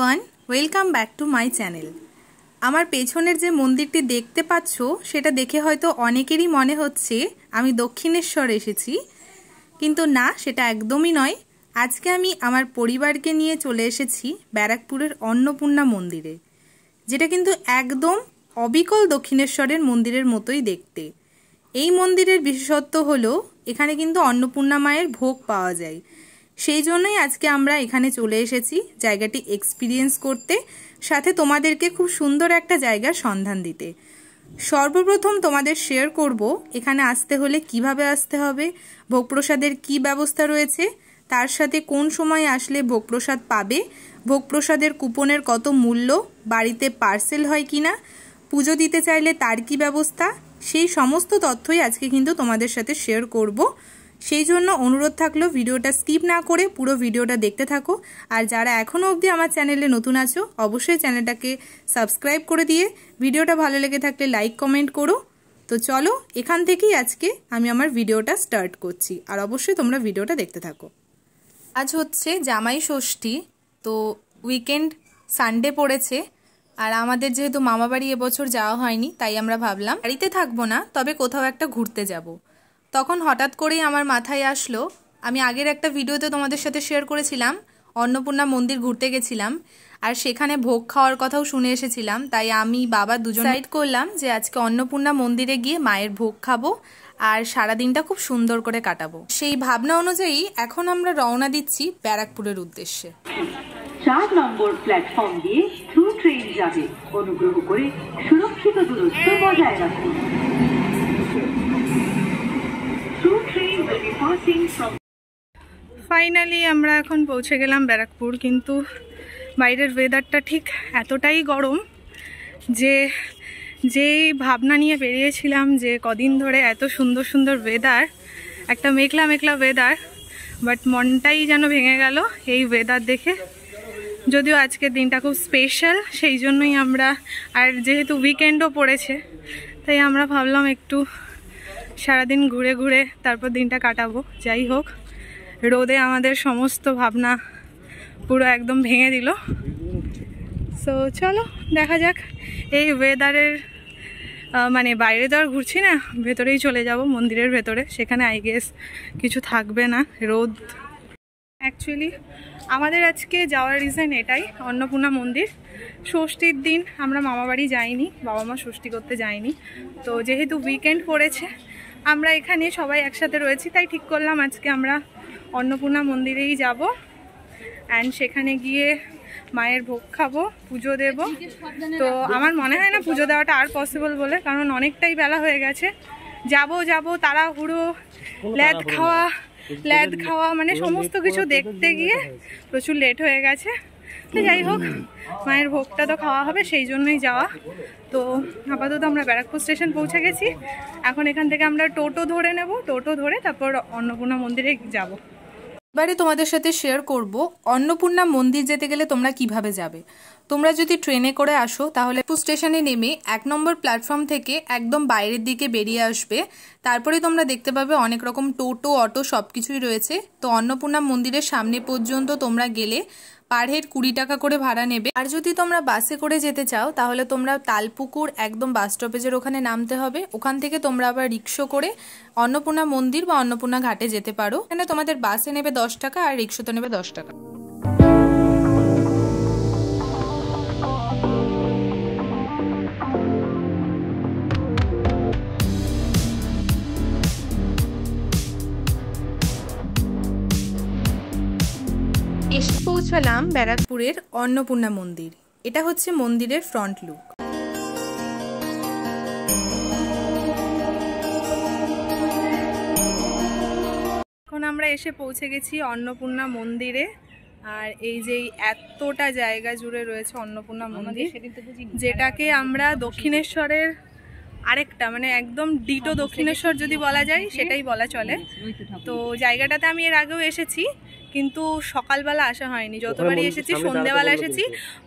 Everyone, welcome back to my channel. আমার পেছনের যে মন্দিরটি দেখতে পাচ্ছ সেটা দেখে হয়তো অনেকেরই মনে হচ্ছে আমি দক্ষিণেশ্বর এসেছি, কিন্তু না, সেটা একদমই নয়। আজকে আমি আমার পরিবারকে নিয়ে চলে এসেছি ব্যারাকপুরের অন্নপূর্ণা মন্দিরে, যেটা কিন্তু একদম অবিকল দক্ষিণেশ্বরের মন্দিরের মতোই দেখতে। এই মন্দিরের বিশেষত্ব হলো এখানে কিন্তু অন্নপূর্ণা মায়ের ভোগ পাওয়া যায়। সেই জন্যই আজকে আমরা এখানে চলে এসেছি জায়গাটি এক্সপিরিয়েন্স করতে, সাথে তোমাদেরকে খুব সুন্দর একটা জায়গার সন্ধান দিতে। সর্বপ্রথম তোমাদের শেয়ার করব এখানে আসতে হলে কিভাবে আসতে হবে, ভোগ প্রসাদের কী ব্যবস্থা রয়েছে, তার সাথে কোন সময় আসলে ভোগ প্রসাদ পাবে, ভোগ প্রসাদের কুপনের কত মূল্য, বাড়িতে পার্সেল হয় কিনা, পুজো দিতে চাইলে তার কি ব্যবস্থা, সেই সমস্ত তথ্যই আজকে কিন্তু তোমাদের সাথে শেয়ার করব। সেই জন্য অনুরোধ থাকলো ভিডিওটা স্কিপ না করে পুরো ভিডিওটা দেখতে থাকো। আর যারা এখনও অবধি আমার চ্যানেলে নতুন আছো অবশ্যই চ্যানেলটাকে সাবস্ক্রাইব করে দিয়ে ভিডিওটা ভালো লেগে থাকলে লাইক কমেন্ট করো। তো চলো, এখান থেকেই আজকে আমি আমার ভিডিওটা স্টার্ট করছি, আর অবশ্যই তোমরা ভিডিওটা দেখতে থাকো। আজ হচ্ছে জামাই ষষ্ঠী, তো উইকেন্ড সানডে পড়েছে, আর আমাদের যেহেতু মামাবাড়ি এবছর যাওয়া হয়নি তাই আমরা ভাবলাম বাড়িতে থাকবো না, তবে কোথাও একটা ঘুরতে যাব। তখন হঠাৎ করেই আমার মাথায় আসলো, আমি আগের একটা ভিডিওতে তোমাদের সাথে শেয়ার করেছিলাম অন্নপূর্ণা মন্দির ঘুরতে গেছিলাম, আর সেখানে ভোগ খাওয়ার কথাও শুনে এসেছিলাম। তাই আমি বাবা দুজন ডিসাইড করলাম যে আজকে অন্নপূর্ণা মন্দিরে গিয়ে মায়ের ভোগ খাবো আর সারাদিনটা খুব সুন্দর করে কাটাবো। সেই ভাবনা অনুযায়ী এখন আমরা রওনা দিচ্ছি ব্যারাকপুরের উদ্দেশ্যে। 4 নম্বর প্ল্যাটফর্ম দিয়ে থ্রু ট্রেন যাবে, অনুগ্রহ করে সুরক্ষিত দূরত্ব বজায় রাখুন। ফাইনালি আমরা এখন পৌঁছে গেলাম ব্যারাকপুর, কিন্তু বাইরের ওয়েদারটা ঠিক এতটাই গরম যে যেই ভাবনা নিয়ে বেরিয়েছিলাম যে কদিন ধরে এত সুন্দর সুন্দর ওয়েদার, একটা মেঘলা মেঘলা ওয়েদার, বাট মনটাই যেন ভেঙে গেল এই ওয়েদার দেখে। যদিও আজকের দিনটা খুব স্পেশাল, সেই জন্যই আমরা, আর যেহেতু উইকেন্ডও পড়েছে তাই আমরা ভাবলাম একটু সারাদিন ঘুরে ঘুরে তারপর দিনটা কাটাবো। যাই হোক, রোদে আমাদের সমস্ত ভাবনা পুরো একদম ভেঙে দিল। সো চলো দেখা যাক এই ওয়েদারের, মানে বাইরে তো আর ঘুরছি না, ভেতরেই চলে যাব মন্দিরের ভেতরে, সেখানে আই গেস কিছু থাকবে না রোদ। অ্যাকচুয়ালি আমাদের আজকে যাওয়ার রিজন এটাই, অন্নপূর্ণা মন্দির। ষষ্ঠীর দিন আমরা মামাবাড়ি যাইনি, বাবা মা ষষ্ঠী করতে যায়নি, তো যেহেতু উইকেন্ড পড়েছে আমরা এখানে সবাই একসাথে রয়েছি, তাই ঠিক করলাম আজকে আমরা অন্নপূর্ণা মন্দিরেই যাব, অ্যান্ড সেখানে গিয়ে মায়ের ভোগ খাবো, পুজো দেব। তো আমার মনে হয় না পুজো দেওয়াটা আর পসিবল বলে, কারণ অনেকটাই বেলা হয়ে গেছে। যাব তাড়াহুড়ো, ল্যাদ খাওয়া মানে সমস্ত কিছু দেখতে গিয়ে প্রচুর লেট হয়ে গেছে। তো যাই হোক, মায়ের ভোগটা তো খাওয়া হবে, সেই জন্যই যাওয়া। তো আপাতত আমরা ব্যারাকপুর স্টেশন পৌঁছে গেছি, এখন এখান থেকে আমরা টোটো ধরে নেব, টোটো ধরে তারপর অন্নপূর্ণা মন্দিরে যাব। এবারে তোমাদের সাথে শেয়ার করব অন্নপূর্ণা মন্দির যেতে গেলে তোমরা কিভাবে যাবে। তোমরা যদি ট্রেনে করে আসো তাহলে স্টেশনে নেমে 1 নম্বর প্ল্যাটফর্ম থেকে একদম বাইরের দিকে বেরিয়ে আসবে, তারপরে তোমরা দেখতে পাবে অনেক রকম টোটো, অটো সবকিছুই রয়েছে। তো অন্নপূর্ণা মন্দিরের সামনে পর্যন্ত তোমরা গেলে পার হেড 20 টাকা করে ভাড়া নেবে। আর যদি তোমরা বাসে করে যেতে চাও তাহলে তোমরা তালপুকুর একদম বাস স্টপেজের ওখানে নামতে হবে, ওখান থেকে তোমরা আবার রিক্সা করে অন্নপূর্ণা মন্দির বা অন্নপূর্ণা ঘাটে যেতে পারো। এখানে তোমাদের বাসে নেবে 10 টাকা আর রিক্সাতে নেবে 10 টাকা। এসে পৌঁছালাম ব্যারাকপুরের অন্নপূর্ণা মন্দির। এটা হচ্ছে মন্দিরের ফ্রন্ট লুক। এখন আমরা এসে পৌঁছে গেছি অন্নপূর্ণা মন্দিরে, আর এই যে এতটা জায়গা জুড়ে রয়েছে অন্নপূর্ণা মন্দির, যেটাকে আমরা দক্ষিণেশ্বরের আরেকটা, মানে একদম ডিটো দক্ষিণেশ্বর যদি বলা যায় সেটাই বলা চলে। তো জায়গাটাতে আমি এর আগেও এসেছি, কিন্তু সকালবেলা আসা হয়নি, যতবারই এসেছি সন্ধ্যেবেলা এসেছি,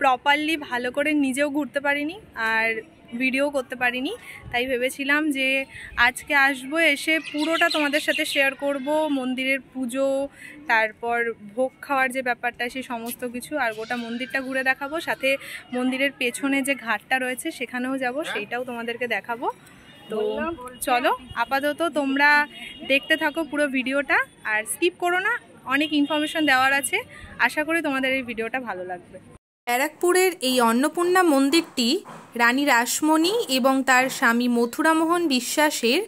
প্রপারলি ভালো করে নিজেও ঘুরতে পারিনি। আর ভিডিও করতে পারিনি, তাই ভেবেছিলাম যে আজকে আসবো, এসে পুরোটা তোমাদের সাথে শেয়ার করব, মন্দিরের পুজো, তারপর ভোগ খাওয়ার যে ব্যাপারটা সেই সমস্ত কিছু, আর গোটা মন্দিরটা ঘুরে দেখাবো, সাথে মন্দিরের পেছনে যে ঘাটটা রয়েছে সেখানেও যাব, সেইটাও তোমাদেরকে দেখাবো। তো চলো আপাতত তোমরা দেখতে থাকো পুরো ভিডিওটা, আর স্কিপ করো না, অনেক ইনফরমেশন দেওয়ার আছে। আশা করি তোমাদের এই ভিডিওটা ভালো লাগবে। ব্যারাকপুরের এই অন্নপূর্ণা মন্দিরটি রানী রাসমণি এবং তার স্বামী মথুরামোহন বিশ্বাসের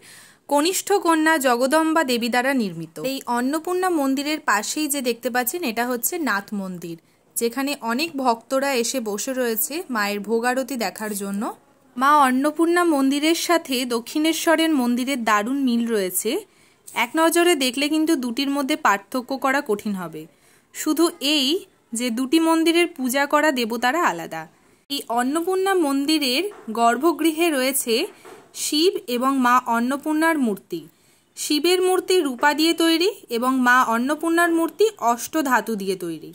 কনিষ্ঠ কন্যা জগদম্বা দেবী দ্বারা নির্মিত। এই অন্নপূর্ণা মন্দিরের পাশেই যে দেখতে পাচ্ছেন এটা হচ্ছে নাথ মন্দির, যেখানে অনেক ভক্তরা এসে বসে রয়েছে মায়ের ভোগ আরতি দেখার জন্য। মা অন্নপূর্ণা মন্দিরের সাথে দক্ষিণেশ্বরের মন্দিরের দারুণ মিল রয়েছে। এক নজরে দেখলে কিন্তু দুটির মধ্যে পার্থক্য করা কঠিন হবে, শুধু এই যে দুটি মন্দিরের পূজা করা দেবতারা আলাদা। এই অন্নপূর্ণা মন্দিরের গর্ভগৃহে রয়েছে শিব এবং মা অন্নপূর্ণার মূর্তি। শিবের মূর্তি রূপা দিয়ে তৈরি এবং মা অন্নপূর্ণার মূর্তি অষ্টধাতু দিয়ে তৈরি।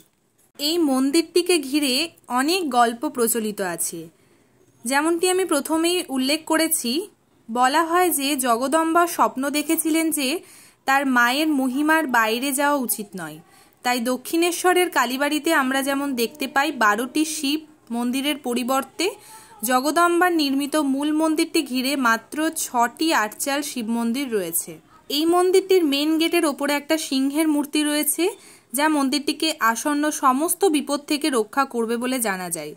এই মন্দিরটিকে ঘিরে অনেক গল্প প্রচলিত আছে। যেমনটি আমি প্রথমেই উল্লেখ করেছি, বলা হয় যে জগদম্বা স্বপ্ন দেখেছিলেন যে তার মায়ের মহিমার বাইরে যাওয়া উচিত নয়, তাই দক্ষিণেশ্বরের কালীবাড়িতে আমরা যেমন দেখতে পাই 12টি শিব মন্দিরের পরিবর্তে জগদম্বার নির্মিত মূল মন্দিরটি ঘিরে মাত্র 6টি আটচাল শিব মন্দির রয়েছে। এই মন্দিরটির মেন গেটের ওপরে একটা সিংহের মূর্তি রয়েছে, যা মন্দিরটিকে আসন্ন সমস্ত বিপদ থেকে রক্ষা করবে বলে জানা যায়।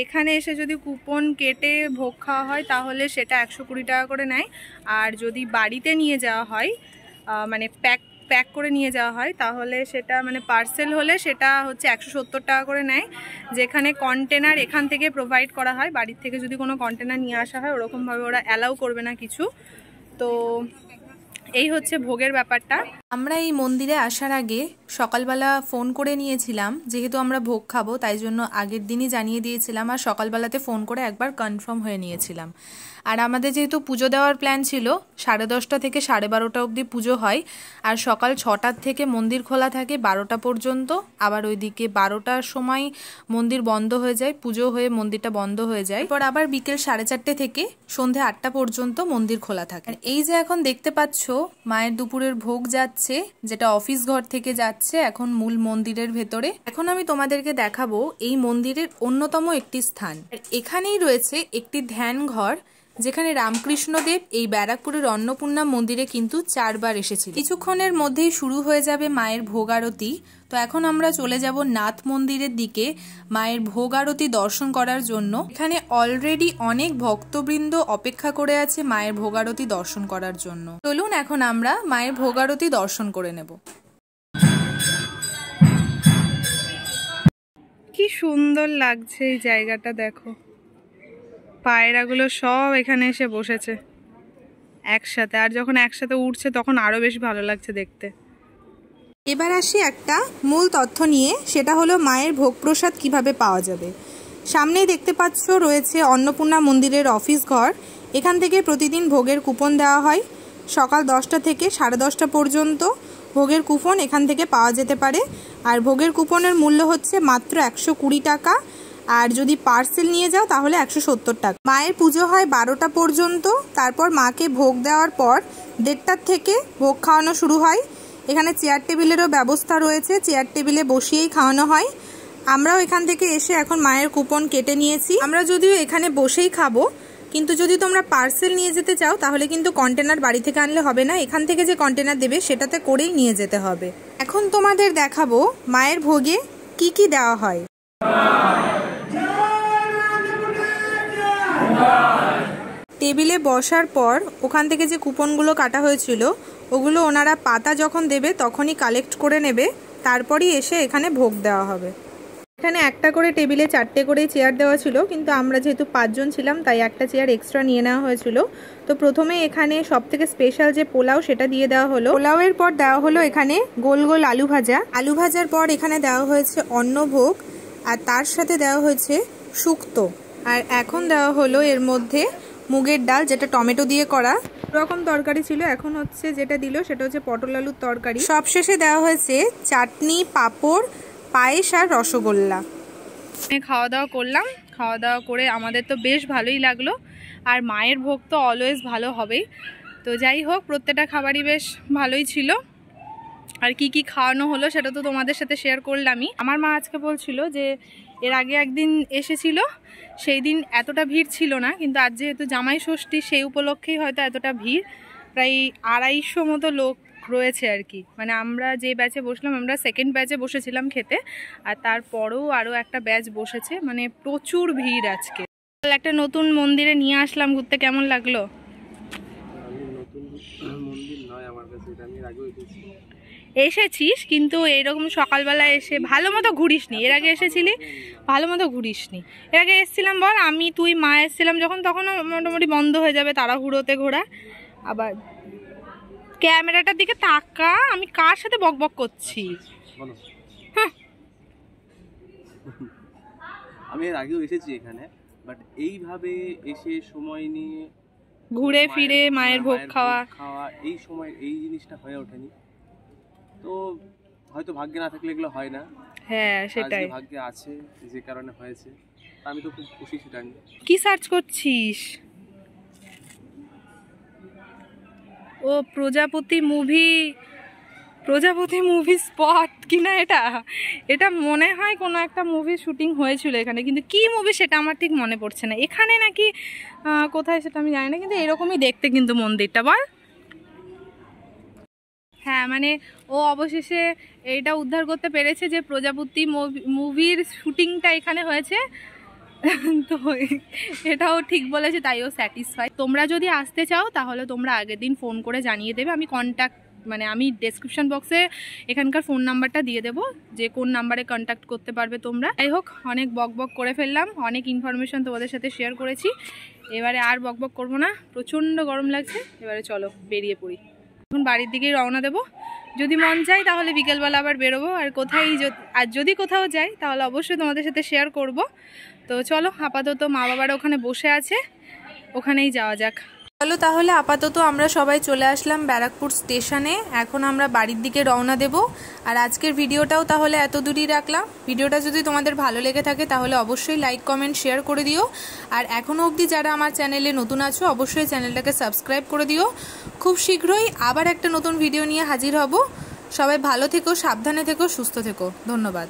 এখানে এসে যদি কুপন কেটে ভোগ খাওয়া হয় তাহলে সেটা 120 টাকা করে নেয়, আর যদি বাড়িতে নিয়ে যাওয়া হয় মানে প্যাক করে নিয়ে যাওয়া হয় তাহলে সেটা মানে পার্সেল হলে সেটা হচ্ছে 170 টাকা করে নেয়। যেখানে কন্টেনার এখান থেকে প্রোভাইড করা হয়, বাড়ির থেকে যদি কোনো কন্টেনার নিয়ে আসা হয় ওরকমভাবে ওরা অ্যালাউ করবে না কিছু। তো এই হচ্ছে ভোগের ব্যাপারটা। আমরা এই মন্দিরে আসার আগে সকালবেলা ফোন করে নিয়েছিলাম, যেহেতু আমরা ভোগ খাবো তাই জন্য আগের দিনই জানিয়ে দিয়েছিলাম, আর সকালবেলাতে ফোন করে একবার কনফার্ম হয়ে নিয়েছিলাম। আর আমাদের যেহেতু পুজো দেওয়ার প্ল্যান ছিল, 10:30 থেকে 12:30 অবধি পুজো হয়, আর সকাল 6টার থেকে মন্দির খোলা থাকে 12টা পর্যন্ত, আবার ওইদিকে 12টার সময় মন্দির বন্ধ হয়ে যায়, পুজো হয়ে মন্দিরটা বন্ধ হয়ে যায়, এরপর আবার বিকেল 4:30 থেকে সন্ধে 8টা পর্যন্ত মন্দির খোলা থাকে। আর এই যে এখন দেখতে পাচ্ছ মায়ের দুপুরের ভোগ যাচ্ছে, যেটা অফিস ঘর থেকে যাচ্ছে এখন মূল মন্দিরের ভেতরে। এখন আমি তোমাদেরকে দেখাবো এই মন্দিরের অন্যতম একটি স্থান। এখানেই রয়েছে একটি ধ্যান ঘর, যেখানে রামকৃষ্ণদেব এই ব্যারাকপুরের অন্নপূর্ণা মন্দিরে কিন্তু 4 বার এসেছিল। কিছুক্ষণের মধ্যেই শুরু হয়ে যাবে মায়ের ভোগ আরতি। তো এখন আমরা চলে যাব নাথ মন্দিরের দিকে মায়ের ভোগ আরতি দর্শন করার জন্য। এখানে অলরেডি অনেক ভক্তবৃন্দ অপেক্ষা করে আছে মায়ের ভোগ আরতি দর্শন করার জন্য। চলুন এখন আমরা মায়ের ভোগ আরতি দর্শন করে নেব। কি সুন্দর লাগছে এই জায়গাটা, দেখো পায়রাগুলো সব এখানে এসে বসেছে একসাথে, আর যখন একসাথে উঠছে তখন আরো বেশি ভালো লাগছে দেখতে। এবার আসি একটা মূল তথ্য নিয়ে, সেটা হলো মায়ের ভোগ প্রসাদ কিভাবে পাওয়া যাবে। সামনেই দেখতে পাচ্ছ রয়েছে অন্নপূর্ণা মন্দিরের অফিস ঘর। এখান থেকে প্রতিদিন ভোগের কুপন দেওয়া হয়। সকাল 10টা থেকে 10:30 পর্যন্ত ভোগের কুপন এখান থেকে পাওয়া যেতে পারে, আর ভোগের কুপনের মূল্য হচ্ছে মাত্র 120 টাকা, আর যদি পার্সেল নিয়ে যাও তাহলে 170 টাকা। মায়ের পুজো হয় 12টা পর্যন্ত, তারপর মাকে ভোগ দেওয়ার পর 1:30টার থেকে ভোগ খাওয়ানো শুরু হয়। এখানে চেয়ার টেবিলেরও ব্যবস্থা রয়েছে, চেয়ার টেবিলে বসিয়েই খাওয়ানো হয়। আমরাও এখান থেকে এসে এখন মায়ের কুপন কেটে নিয়েছি। আমরা যদিও এখানে বসেই খাবো, কিন্তু যদি তোমরা পার্সেল নিয়ে যেতে চাও তাহলে কিন্তু কন্টেনার বাড়ি থেকে আনলে হবে না, এখান থেকে যে কন্টেনার দেবে সেটাতে করেই নিয়ে যেতে হবে। এখন তোমাদের দেখাবো মায়ের ভোগে কি কি দেওয়া হয়। টেবিলে বসার পর ওখান থেকে যে কুপনগুলো কাটা হয়েছিল ওগুলো ওনারা পাতা যখন দেবে তখনই কালেক্ট করে নেবে, তারপরই এসে এখানে ভোগ দেওয়া হবে। এখানে একটা করে টেবিলে 4টে করে চেয়ার দেওয়া ছিল, কিন্তু আমরা যেহেতু 5 জন ছিলাম তাই একটা চেয়ার এক্সট্রা নিয়ে নেওয়া হয়েছিল। তো প্রথমে এখানে সবথেকে স্পেশাল যে পোলাও সেটা দিয়ে দেওয়া হলো। পোলাওয়ের পর দেওয়া হলো এখানে গোল গোল আলু ভাজা। আলু ভাজার পর এখানে দেওয়া হয়েছে অন্নভোগ, আর তার সাথে দেওয়া হয়েছে শুক্তো, আর এখন দেওয়া হলো এর মধ্যে মুগের ডাল, যেটা টমেটো দিয়ে করা। রকম তরকারি ছিল, এখন হচ্ছে যেটা দিল সেটা হচ্ছে পটল আলুর তরকারি। সবশেষে দেওয়া হয়েছে চাটনি, পাঁপড়, পায়েস আর রসগোল্লা। খাওয়া দাওয়া করলাম, খাওয়া দাওয়া করে আমাদের তো বেশ ভালোই লাগলো। আর মায়ের ভোগ তো অলওয়েজ ভালো হবেই। তো যাই হোক, প্রত্যেকটা খাবারই বেশ ভালোই ছিল। আর কি কি খাওয়ানো হলো সেটা তো তোমাদের সাথে শেয়ার করলামই। আমার মা আজকে বলছিল যে এর আগে একদিন এসেছিল, সেই দিন এতটা ভিড় ছিল না, কিন্তু আজ যেহেতু জামাই ষষ্ঠী সেই উপলক্ষেই হয়তো এতটা ভিড়। প্রায় 250 মতো লোক রয়েছে আর কি। মানে আমরা যে ব্যাচে বসলাম, আমরা সেকেন্ড ব্যাচে বসেছিলাম খেতে, আর তারপরেও আরও একটা ব্যাচ বসেছে। মানে প্রচুর ভিড় আজকে। একটা নতুন মন্দিরে নিয়ে আসলাম ঘুরতে, কেমন লাগলো? এসেছিস কিন্তু এইরকম সকালবেলা এসে ভালো মতো ঘুরিসনি। এর আগে এসেছিলি, ভালো মতো ঘুরিসনি। এর আগে এসেছিলাম বল, আমি তুই মা এসেছিলাম যখন, তখনও মোটামুটি বন্ধ হয়ে যাবে তাড়াহুড়োতে ঘোরা। আবার ক্যামেরাটার দিকে তাকা, আমি কার সাথে বকবক করছি? আমি এর আগেও এসেছি এখানে, বাট এইভাবে এসে সময় নিয়ে ঘুরে ফিরে মায়ের ভোগ খাওয়া এই সময় এই জিনিসটা হয়ে ওঠেনি। তো হয়তো ভাগ্যে না থাকলে এগুলো হয় না। হ্যাঁ সেটাই, ভাগ্যে আছে যে কারণে হয়েছে। আমি তো খুব খুশি সেটা নিয়ে। কি সার্চ করছিস? ও প্রজাপতি মুভি স্পট কিনা এটা? এটা মনে হয় কোনো একটা মুভি শুটিং হয়েছিল এখানে, কিন্তু কি মুভি সেটা আমার ঠিক মনে পড়ছে না। এখানে নাকি কোথায় সেটা আমি জানি না, কিন্তু এরকমই দেখতে কিন্তু মন্দিরটা, বল। হ্যাঁ মানে ও অবশেষে এইটা উদ্ধার করতে পেরেছে যে প্রজাপতি মুভির শুটিংটা এখানে হয়েছে। তো এটাও ঠিক বলেছে, তাইও স্যাটিসফাই। তোমরা যদি আসতে চাও তাহলে তোমরা আগের দিন ফোন করে জানিয়ে দেবে। আমি ডেসক্রিপশন বক্সে এখানকার ফোন নাম্বারটা দিয়ে দেবো, যে কোন নাম্বারে কন্ট্যাক্ট করতে পারবে তোমরা। যাই হোক, অনেক বকবক করে ফেললাম, অনেক ইনফরমেশন তোমাদের সাথে শেয়ার করেছি। এবারে আর বকবক করবো না, প্রচণ্ড গরম লাগছে। এবারে চলো বেরিয়ে পড়ি। এখন বাড়ির দিকেই রওনা দেবো। যদি মন চাই তাহলে বিকেলবেলা আবার বেরোবো। আর যদি কোথাও যাই তাহলে অবশ্যই তোমাদের সাথে শেয়ার করব। তো চলো, আপাতত মা বাবারা ওখানে বসে আছে, ওখানেই যাওয়া যাক। চলো তাহলে আপাতত আমরা সবাই চলে আসলাম ব্যারাকপুর স্টেশনে। এখন আমরা বাড়ির দিকে রওনা দেব। আর আজকের ভিডিওটাও তাহলে এত দূরই রাখলাম। ভিডিওটা যদি তোমাদের ভালো লেগে থাকে তাহলে অবশ্যই লাইক কমেন্ট শেয়ার করে দিও। আর এখনও অবধি যারা আমার চ্যানেলে নতুন আছো অবশ্যই চ্যানেলটাকে সাবস্ক্রাইব করে দিও। খুব শীঘ্রই আবার একটা নতুন ভিডিও নিয়ে হাজির হব। সবাই ভালো থেকো, সাবধানে থেকো, সুস্থ থেকো। ধন্যবাদ।